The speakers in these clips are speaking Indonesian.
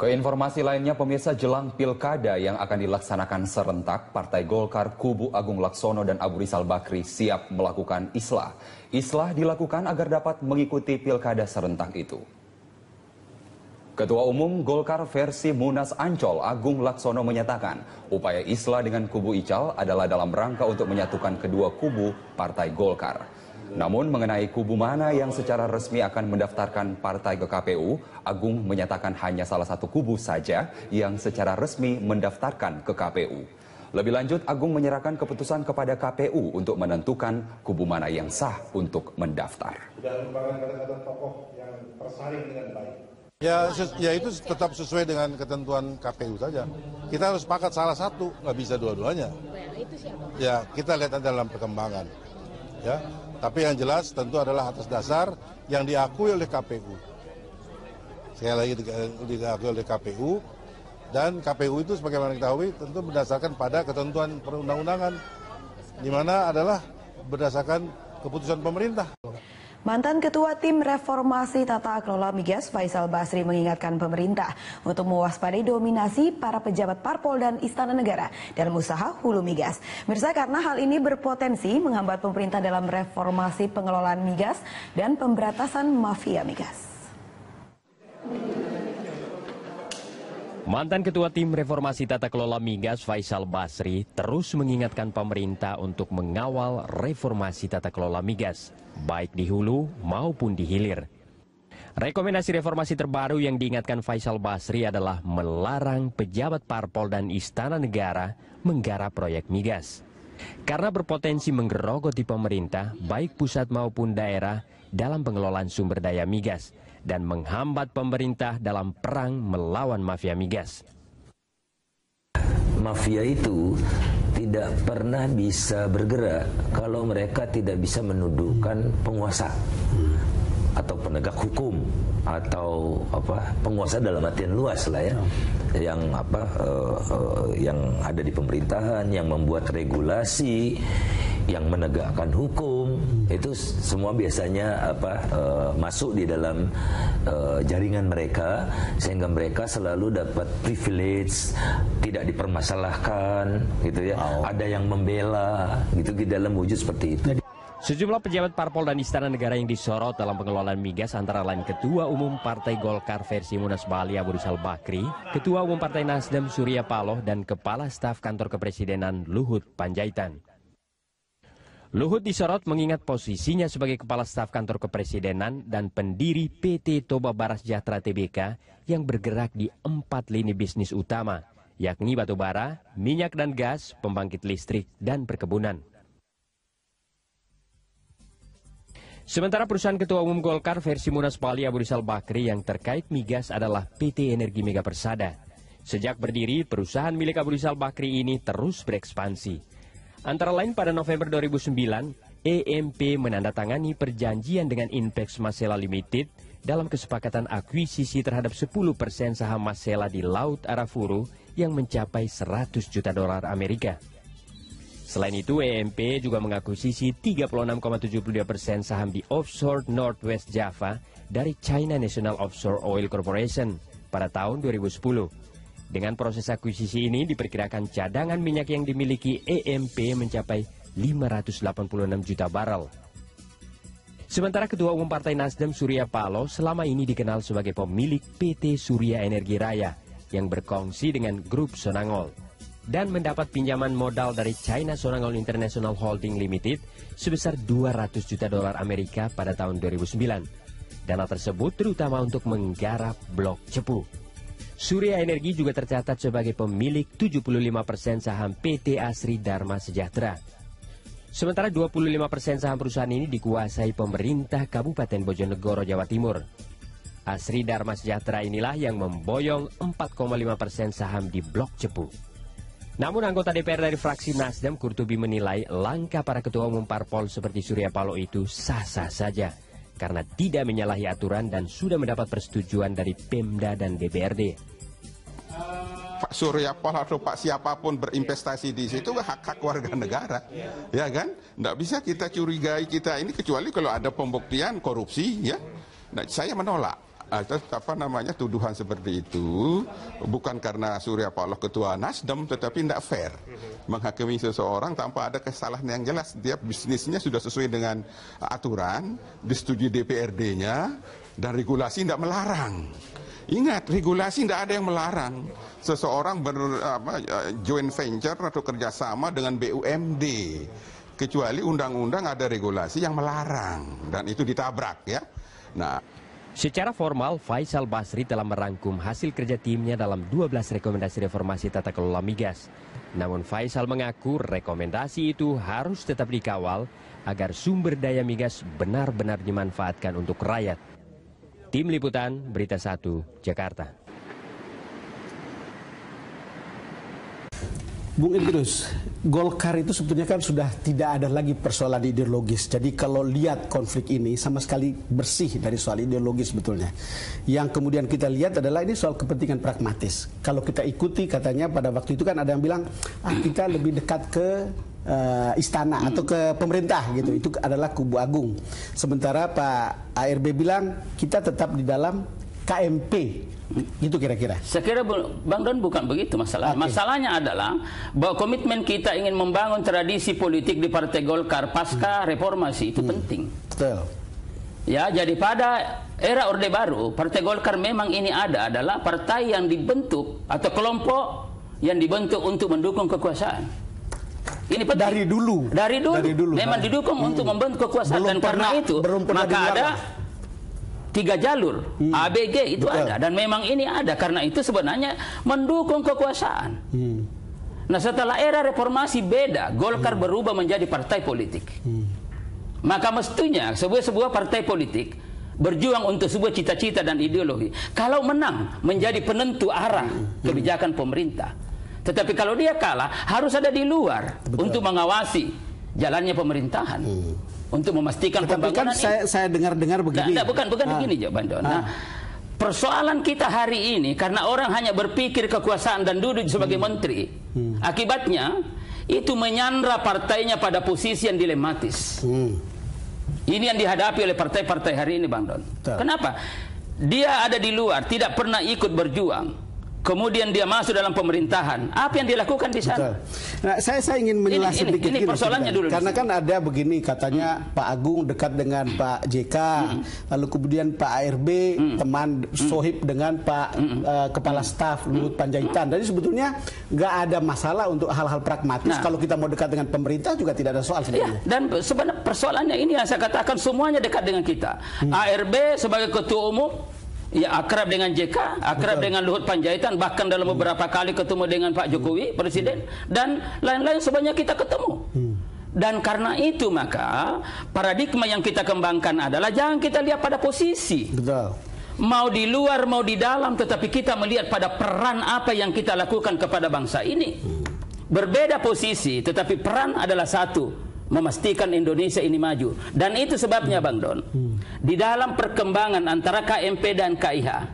Keinformasi lainnya, pemirsa, jelang pilkada yang akan dilaksanakan serentak, Partai Golkar kubu Agung Laksono dan Abu Rizal Bakri siap melakukan islah. Islah dilakukan agar dapat mengikuti pilkada serentak itu. Ketua Umum Golkar versi Munas Ancol, Agung Laksono, menyatakan upaya islah dengan kubu Ical adalah dalam rangka untuk menyatukan kedua kubu Partai Golkar. Namun mengenai kubu mana yang secara resmi akan mendaftarkan partai ke KPU, Agung menyatakan hanya salah satu kubu saja yang secara resmi mendaftarkan ke KPU. Lebih lanjut, Agung menyerahkan keputusan kepada KPU untuk menentukan kubu mana yang sah untuk mendaftar. Dan kata-kata tokoh yang tersaring dengan baik. Ya itu tetap sesuai dengan ketentuan KPU saja. Kita harus sepakat salah satu, nggak bisa dua-duanya. Ya kita lihat dalam perkembangan. Ya, tapi yang jelas tentu adalah atas dasar yang diakui oleh KPU. Sekali lagi diakui oleh KPU, dan KPU itu sebagaimana kita ketahui tentu berdasarkan pada ketentuan perundang-undangan, di mana adalah berdasarkan keputusan pemerintah. Mantan Ketua Tim Reformasi Tata Kelola Migas Faisal Basri mengingatkan pemerintah untuk mewaspadai dominasi para pejabat parpol dan istana negara dalam usaha hulu migas. Mirsa, karena hal ini berpotensi menghambat pemerintah dalam reformasi pengelolaan migas dan pemberantasan mafia migas. Mantan Ketua Tim Reformasi Tata Kelola Migas Faisal Basri terus mengingatkan pemerintah untuk mengawal reformasi tata kelola migas, baik di hulu maupun di hilir. Rekomendasi reformasi terbaru yang diingatkan Faisal Basri adalah melarang pejabat parpol dan istana negara menggarap proyek migas. Karena berpotensi menggerogoti pemerintah, baik pusat maupun daerah, dalam pengelolaan sumber daya migas dan menghambat pemerintah dalam perang melawan mafia migas. Mafia itu tidak pernah bisa bergerak kalau mereka tidak bisa menundukkan penguasa atau penegak hukum atau penguasa dalam artian luas lah ya, yang ada di pemerintahan, yang membuat regulasi, yang menegakkan hukum, itu semua biasanya masuk di dalam jaringan mereka, sehingga mereka selalu dapat privilege, tidak dipermasalahkan gitu ya. Ada yang membela gitu di dalam wujud seperti itu. Sejumlah pejabat parpol dan istana negara yang disorot dalam pengelolaan migas antara lain Ketua Umum Partai Golkar versi Munas Bali Abu Rizal Bakri, Ketua Umum Partai Nasdem Surya Paloh, dan Kepala Staf Kantor Kepresidenan Luhut Panjaitan. Luhut disorot mengingat posisinya sebagai Kepala Staf Kantor Kepresidenan dan pendiri PT Toba Bara Sejahtera Tbk yang bergerak di 4 lini bisnis utama, yakni batubara, minyak dan gas, pembangkit listrik, dan perkebunan. Sementara perusahaan Ketua Umum Golkar versi Munas Bali Abu Rizal Bakri yang terkait migas adalah PT Energi Mega Persada. Sejak berdiri, perusahaan milik Abu Rizal Bakri ini terus berekspansi. Antara lain pada November 2009, EMP menandatangani perjanjian dengan Inpex Masela Limited dalam kesepakatan akuisisi terhadap 10% saham Masela di Laut Arafuru yang mencapai 100 juta dolar Amerika. Selain itu, EMP juga mengakuisisi 36,72% saham di offshore Northwest Java dari China National Offshore Oil Corporation pada tahun 2010. Dengan proses akuisisi ini diperkirakan cadangan minyak yang dimiliki EMP mencapai 586 juta barel. Sementara Ketua Umum Partai Nasdem Surya Paloh selama ini dikenal sebagai pemilik PT Surya Energi Raya yang berkongsi dengan grup Sonangol dan mendapat pinjaman modal dari China Sonangol International Holding Limited sebesar 200 juta dolar Amerika pada tahun 2009. Dana tersebut terutama untuk menggarap blok Cepu. Surya Energi juga tercatat sebagai pemilik 75% saham PT Asri Dharma Sejahtera. Sementara 25% saham perusahaan ini dikuasai pemerintah Kabupaten Bojonegoro, Jawa Timur. Asri Dharma Sejahtera inilah yang memboyong 4,5% saham di blok Cepu. Namun anggota DPR dari fraksi Nasdem Kurtubi menilai langkah para ketua umum parpol seperti Surya Paloh itu sah-sah saja karena tidak menyalahi aturan dan sudah mendapat persetujuan dari Pemda dan DPRD. Pak Surya Paloh atau Pak siapapun berinvestasi di situ hak-hak warga negara, ya kan? Nggak bisa kita curigai kita ini kecuali kalau ada pembuktian korupsi, ya. Nah, saya menolak Atas apa namanya tuduhan seperti itu bukan karena Surya Paloh ketua Nasdem, tetapi tidak fair menghakimi seseorang tanpa ada kesalahan yang jelas. Dia bisnisnya sudah sesuai dengan aturan, disetujui DPRD-nya, dan regulasi tidak melarang. Ingat, regulasi tidak ada yang melarang seseorang joint venture atau kerjasama dengan BUMD, kecuali undang-undang ada regulasi yang melarang, dan itu ditabrak ya. Nah, secara formal, Faisal Basri telah merangkum hasil kerja timnya dalam 12 rekomendasi reformasi tata kelola migas. Namun Faisal mengaku rekomendasi itu harus tetap dikawal agar sumber daya migas benar-benar dimanfaatkan untuk rakyat. Tim Liputan, Berita 1, Jakarta. Bung Idrus, Golkar itu sebetulnya kan sudah tidak ada lagi persoalan ideologis. Jadi kalau lihat konflik ini sama sekali bersih dari soal ideologis sebetulnya. Yang kemudian kita lihat adalah ini soal kepentingan pragmatis. Kalau kita ikuti katanya pada waktu itu kan ada yang bilang kita lebih dekat ke istana atau ke pemerintah gitu. Itu adalah kubu Agung. Sementara Pak ARB bilang kita tetap di dalam KMP. Gitu kira-kira. Saya kira Bang Don bukan begitu masalahnya. Okay. Masalahnya adalah bahwa komitmen kita ingin membangun tradisi politik di Partai Golkar pasca reformasi itu penting. Betul. Ya, jadi pada era Orde Baru, Partai Golkar memang ini adalah partai yang dibentuk atau kelompok yang dibentuk untuk mendukung kekuasaan. Ini penting. Dari dulu. Dari dulu. Memang didukung untuk membentuk kekuasaan. Dan karena itu maka ada 3 jalur ABG itu ada, dan memang ini ada karena itu sebenarnya mendukung kekuasaan. Nah, setelah era reformasi beda, Golkar berubah menjadi partai politik. Maka mestinya sebuah partai politik berjuang untuk sebuah cita-cita dan ideologi. Kalau menang menjadi penentu arah kebijakan pemerintah. Tetapi kalau dia kalah harus ada di luar untuk mengawasi jalannya pemerintahan. Untuk memastikan pembangunan kan saya dengar-dengar begini. Bukan begini, Bang Don. Nah, persoalan kita hari ini karena orang hanya berpikir kekuasaan dan duduk sebagai menteri. Akibatnya itu menyandra partainya pada posisi yang dilematis. Ini yang dihadapi oleh partai-partai hari ini, Bang Don. Kenapa? Dia ada di luar, tidak pernah ikut berjuang. Kemudian dia masuk dalam pemerintahan. Apa yang dilakukan di sana? Nah, saya ingin menjelaskan sedikit ini persoalannya dulu. Karena kan ada begini katanya Pak Agung dekat dengan Pak JK, lalu kemudian Pak ARB teman sohib dengan Pak Kepala Staf Luhut Panjaitan. Jadi sebetulnya nggak ada masalah untuk hal-hal pragmatis. Kalau kita mau dekat dengan pemerintah juga tidak ada soal sebenarnya. Dan sebenarnya persoalannya ini yang saya katakan semuanya dekat dengan kita. ARB sebagai ketua umum ya akrab dengan JK, akrab dengan Luhut Panjaitan, bahkan dalam beberapa kali ketemu dengan Pak Jokowi, Presiden, dan lain-lain sebanyak kita ketemu. Dan karena itu maka paradigma yang kita kembangkan adalah jangan kita lihat pada posisi. Betul. Mau di luar, mau di dalam, tetapi kita melihat pada peran apa yang kita lakukan kepada bangsa ini. Berbeda posisi, tetapi peran adalah satu. Memastikan Indonesia ini maju. Dan itu sebabnya Bang Don, di dalam perkembangan antara KMP dan KIH,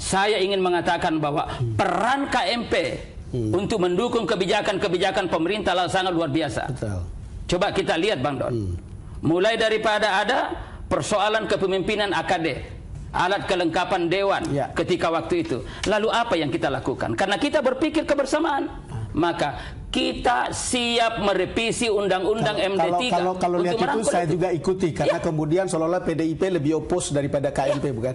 saya ingin mengatakan bahwa peran KMP untuk mendukung kebijakan-kebijakan pemerintah sangat luar biasa. Betul. Coba kita lihat Bang Don, mulai daripada ada persoalan kepemimpinan AKD, alat kelengkapan dewan ketika waktu itu. Lalu apa yang kita lakukan? Karena kita berpikir kebersamaan, maka kita siap merevisi undang-undang MD3. Kalau lihat itu saya juga ikuti karena kemudian seolah-olah PDIP lebih opos daripada KMP, bukan?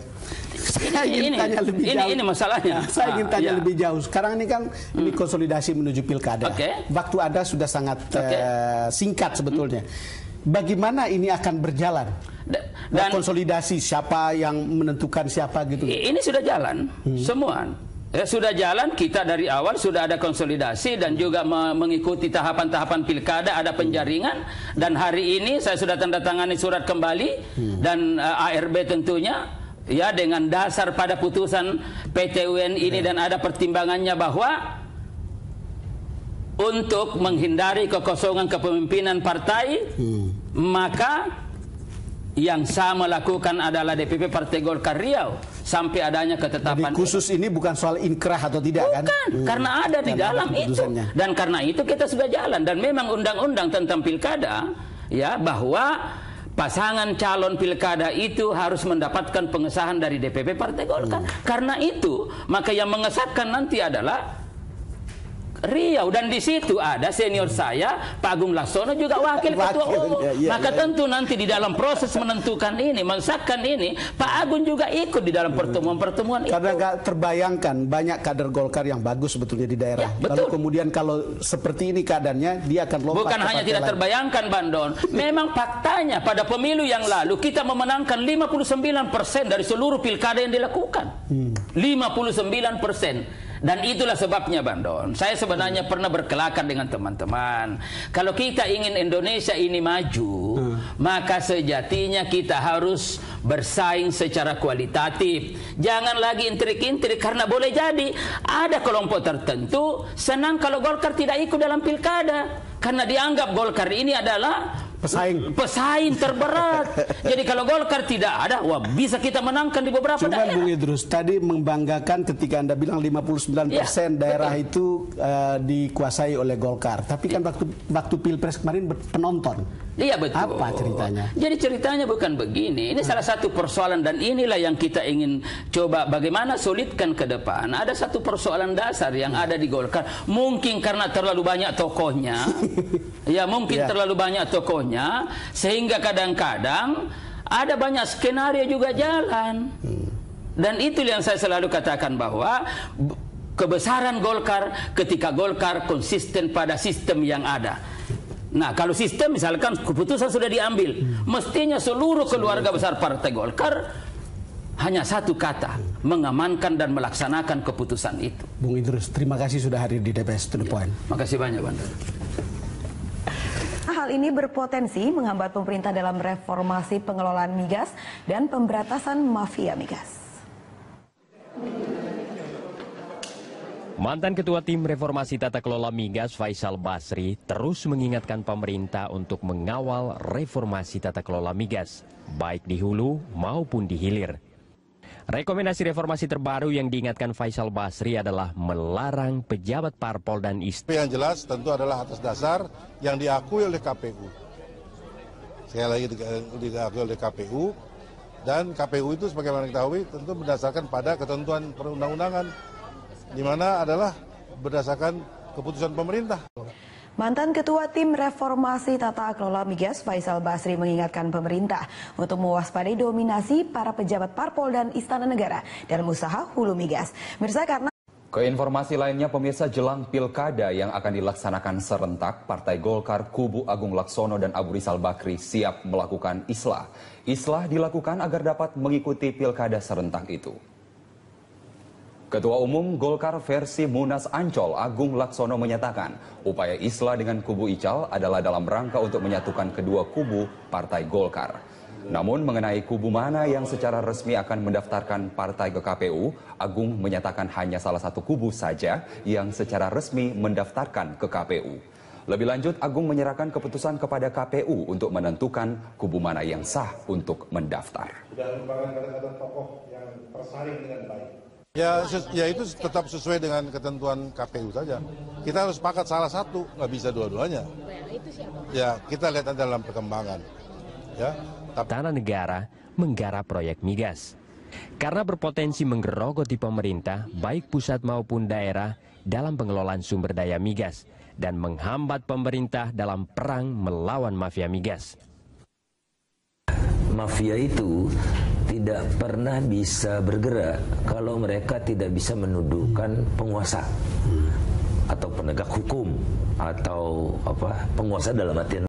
Saya ingin tanya lebih jauh. Ini masalahnya. Saya ingin tanya lebih jauh. Sekarang ini kan ini konsolidasi menuju pilkada. Waktu Anda sudah sangat singkat sebetulnya. Bagaimana ini akan berjalan? Dan konsolidasi siapa yang menentukan siapa gitu? Ini sudah jalan semua. Sudah jalan, kita dari awal sudah ada konsolidasi dan juga mengikuti tahapan-tahapan pilkada, ada penjaringan, dan hari ini saya sudah tanda tangani surat kembali dan ARB tentunya ya dengan dasar pada putusan PT UN ini dan ada pertimbangannya bahwa untuk menghindari kekosongan kepemimpinan partai maka yang sama lakukan adalah DPP Partai Golkar Riau sampai adanya ketetapan. Jadi khusus ini bukan soal inkrah atau tidak kan? Bukan, karena ada di dalam itu. Dan karena itu kita sudah jalan. Dan memang undang-undang tentang pilkada ya bahwa pasangan calon pilkada itu harus mendapatkan pengesahan dari DPP Partai Golkar. Karena itu, maka yang mengesahkan nanti adalah Riau, dan di situ ada senior saya, Pak Agung Laksono, juga wakil ketua umum. Maka tentu nanti di dalam proses menentukan ini, mensahkan ini, Pak Agung juga ikut di dalam pertemuan-pertemuan itu. Karena nggak terbayangkan banyak kader Golkar yang bagus sebetulnya di daerah. Lalu kemudian kalau seperti ini keadaannya, dia akan lompat. Bukan hanya tidak terbayangkan, Bandon. Memang faktanya pada pemilu yang lalu kita memenangkan 59% dari seluruh pilkada yang dilakukan. 59%. Dan itulah sebabnya, Bandon, saya sebenarnya pernah berkelakar dengan teman-teman. Kalau kita ingin Indonesia ini maju, maka sejatinya kita harus bersaing secara kualitatif. Jangan lagi intrik-intrik, karena boleh jadi ada kelompok tertentu senang kalau Golkar tidak ikut dalam pilkada. Karena dianggap Golkar ini adalah pesaing terberat. Jadi kalau Golkar tidak ada, wah, bisa kita menangkan di beberapa daerah. Bung Idrus, tadi membanggakan ketika Anda bilang 59% daerah itu dikuasai oleh Golkar. Tapi kan waktu Pilpres kemarin penonton. Iya, betul. Apa ceritanya? Jadi ceritanya bukan begini. Ini salah satu persoalan, dan inilah yang kita ingin coba bagaimana solidkan ke depan. Ada satu persoalan dasar yang ada di Golkar. Mungkin karena terlalu banyak tokohnya. Ya, mungkin terlalu banyak tokohnya, sehingga kadang-kadang ada banyak skenario juga jalan. Dan itu yang saya selalu katakan, bahwa kebesaran Golkar ketika Golkar konsisten pada sistem yang ada. Nah, kalau sistem misalkan keputusan sudah diambil, mestinya seluruh keluarga besar Partai Golkar hanya satu kata, mengamankan dan melaksanakan keputusan itu. Bung Idrus, terima kasih sudah hadir di DPS To The Point. Makasih banyak, Bang. Hal ini berpotensi menghambat pemerintah dalam reformasi pengelolaan migas dan pemberantasan mafia migas. Mantan Ketua Tim Reformasi Tata Kelola Migas Faisal Basri terus mengingatkan pemerintah untuk mengawal reformasi tata kelola migas, baik di hulu maupun di hilir. Rekomendasi reformasi terbaru yang diingatkan Faisal Basri adalah melarang pejabat parpol dan istri. Yang jelas tentu adalah atas dasar yang diakui oleh KPU. Sekali lagi diakui oleh KPU, dan KPU itu sebagaimana kita ketahui tentu berdasarkan pada ketentuan perundang-undangan, di mana adalah berdasarkan keputusan pemerintah. Mantan Ketua Tim Reformasi Tata Kelola Migas Faisal Basri mengingatkan pemerintah untuk mewaspadai dominasi para pejabat parpol dan istana negara dalam usaha hulu migas. Keinformasi lainnya, pemirsa, jelang pilkada yang akan dilaksanakan serentak, Partai Golkar kubu Agung Laksono dan Abu Rizal Bakri siap melakukan islah. Islah dilakukan agar dapat mengikuti pilkada serentak itu. Ketua Umum Golkar versi Munas Ancol, Agung Laksono, menyatakan upaya islah dengan kubu Ical adalah dalam rangka untuk menyatukan kedua kubu Partai Golkar. Namun mengenai kubu mana yang secara resmi akan mendaftarkan partai ke KPU, Agung menyatakan hanya salah satu kubu saja yang secara resmi mendaftarkan ke KPU. Lebih lanjut, Agung menyerahkan keputusan kepada KPU untuk menentukan kubu mana yang sah untuk mendaftar. Sudah merupakan kata-kata tokoh yang tersaring dengan baik. Ya itu tetap sesuai dengan ketentuan KPU saja. Kita harus sepakat salah satu, nggak bisa dua-duanya. Ya, kita lihat dalam perkembangan. Ya. Tanah negara menggarap proyek migas. Karena berpotensi menggerogoti pemerintah, baik pusat maupun daerah, dalam pengelolaan sumber daya migas dan menghambat pemerintah dalam perang melawan mafia migas. Mafia itu tidak pernah bisa bergerak kalau mereka tidak bisa menundukkan penguasa atau penegak hukum atau penguasa dalam artian